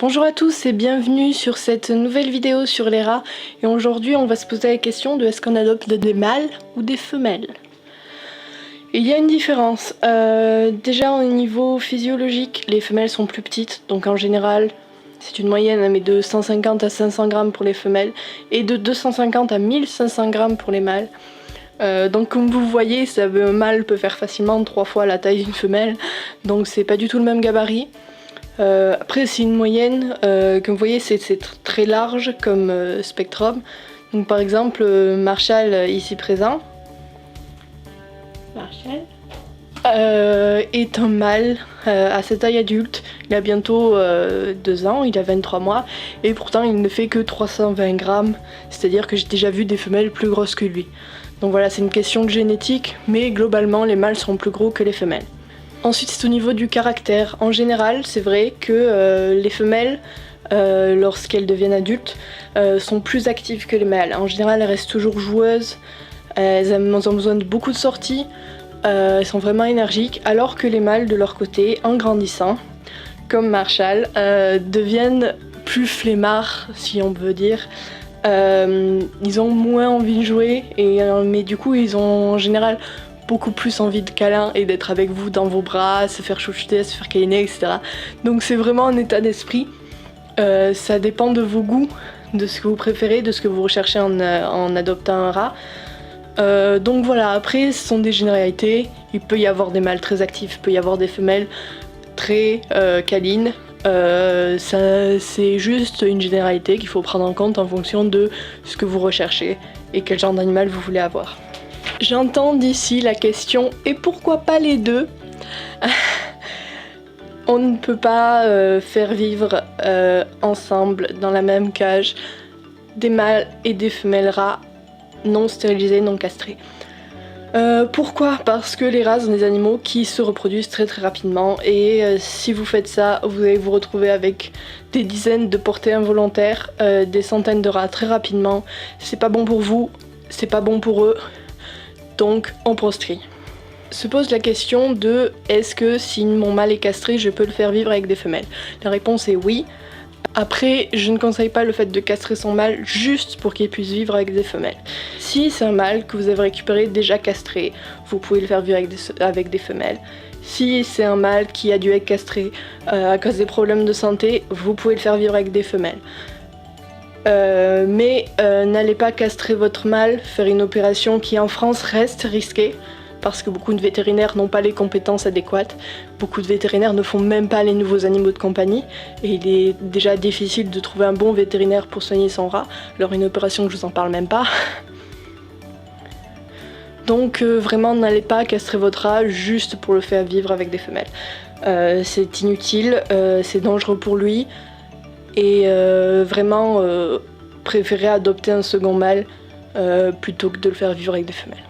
Bonjour à tous et bienvenue sur cette nouvelle vidéo sur les rats. Et aujourd'hui on va se poser la question de est-ce qu'on adopte des mâles ou des femelles. Et il y a une différence. Déjà au niveau physiologique, les femelles sont plus petites, donc en général c'est une moyenne mais de 150 à 500 grammes pour les femelles et de 250 à 1500 grammes pour les mâles. Donc comme vous voyez, un mâle peut faire facilement 3 fois la taille d'une femelle, donc c'est pas du tout le même gabarit. Après c'est une moyenne, comme vous voyez c'est très large comme spectrum. Donc par exemple Marshall ici présent, Marshall est un mâle à sa taille adulte. Il a bientôt 2 ans, il a 23 mois et pourtant il ne fait que 320 grammes, c'est-à-dire que j'ai déjà vu des femelles plus grosses que lui. Donc voilà, c'est une question de génétique, mais globalement les mâles sont plus gros que les femelles. Ensuite c'est au niveau du caractère. En général c'est vrai que les femelles, lorsqu'elles deviennent adultes, sont plus actives que les mâles. En général elles restent toujours joueuses, elles ont besoin de beaucoup de sorties, elles sont vraiment énergiques, alors que les mâles de leur côté, en grandissant, comme Marshall, deviennent plus flemmards si on veut dire. Ils ont moins envie de jouer, mais du coup ils ont en général beaucoup plus envie de câlin et d'être avec vous dans vos bras, se faire chouchouter, se faire câliner, etc. Donc c'est vraiment un état d'esprit. Ça dépend de vos goûts, de ce que vous préférez, de ce que vous recherchez en adoptant un rat. Donc voilà, après ce sont des généralités. Il peut y avoir des mâles très actifs, il peut y avoir des femelles très câlines. C'est juste une généralité qu'il faut prendre en compte en fonction de ce que vous recherchez et quel genre d'animal vous voulez avoir. J'entends d'ici la question « et pourquoi pas les deux ?» On ne peut pas faire vivre ensemble dans la même cage des mâles et des femelles rats non stérilisés, non castrés. Pourquoi? Parce que les rats sont des animaux qui se reproduisent très rapidement et si vous faites ça, vous allez vous retrouver avec des dizaines de portées involontaires, des centaines de rats très rapidement. C'est pas bon pour vous, c'est pas bon pour eux. Donc on proscrit. Se pose la question de est-ce que si mon mâle est castré, je peux le faire vivre avec des femelles? La réponse est oui. Après, je ne conseille pas le fait de castrer son mâle juste pour qu'il puisse vivre avec des femelles. Si c'est un mâle que vous avez récupéré déjà castré, vous pouvez le faire vivre avec des femelles. Si c'est un mâle qui a dû être castré à cause des problèmes de santé, vous pouvez le faire vivre avec des femelles. Mais n'allez pas castrer votre mâle, faire une opération qui en France reste risquée parce que beaucoup de vétérinaires n'ont pas les compétences adéquates. Beaucoup de vétérinaires ne font même pas les nouveaux animaux de compagnie et il est déjà difficile de trouver un bon vétérinaire pour soigner son rat. Alors une opération, je vous en parle même pas. Donc vraiment n'allez pas castrer votre rat juste pour le faire vivre avec des femelles. C'est inutile, c'est dangereux pour lui. Et vraiment préférez adopter un second mâle plutôt que de le faire vivre avec des femelles.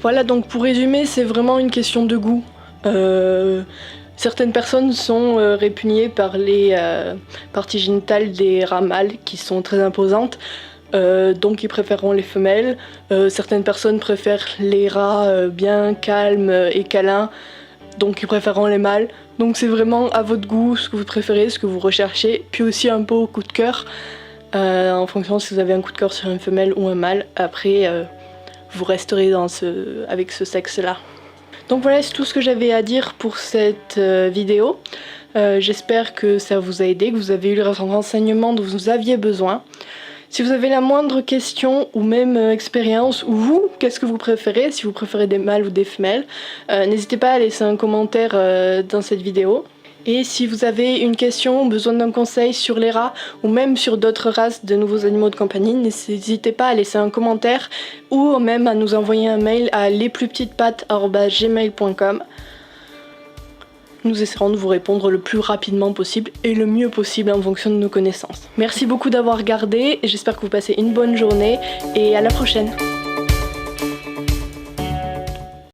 Voilà, donc pour résumer, c'est vraiment une question de goût. Certaines personnes sont répugnées par les parties génitales des rats mâles qui sont très imposantes, donc ils préféreront les femelles. Certaines personnes préfèrent les rats bien calmes et câlins, donc ils préféreront les mâles. Donc c'est vraiment à votre goût, ce que vous préférez, ce que vous recherchez, puis aussi un peu au coup de cœur, en fonction si vous avez un coup de cœur sur une femelle ou un mâle. Après, vous resterez avec ce sexe-là. Donc voilà, c'est tout ce que j'avais à dire pour cette vidéo. J'espère que ça vous a aidé, que vous avez eu les renseignements dont vous aviez besoin. Si vous avez la moindre question ou même expérience, ou vous, qu'est-ce que vous préférez, si vous préférez des mâles ou des femelles, n'hésitez pas à laisser un commentaire dans cette vidéo. Et si vous avez une question, besoin d'un conseil sur les rats ou même sur d'autres races de nouveaux animaux de compagnie, n'hésitez pas à laisser un commentaire ou même à nous envoyer un mail à lespluspetitespattes@gmail.com. Nous essaierons de vous répondre le plus rapidement possible et le mieux possible en fonction de nos connaissances. Merci beaucoup d'avoir regardé et j'espère que vous passez une bonne journée et à la prochaine.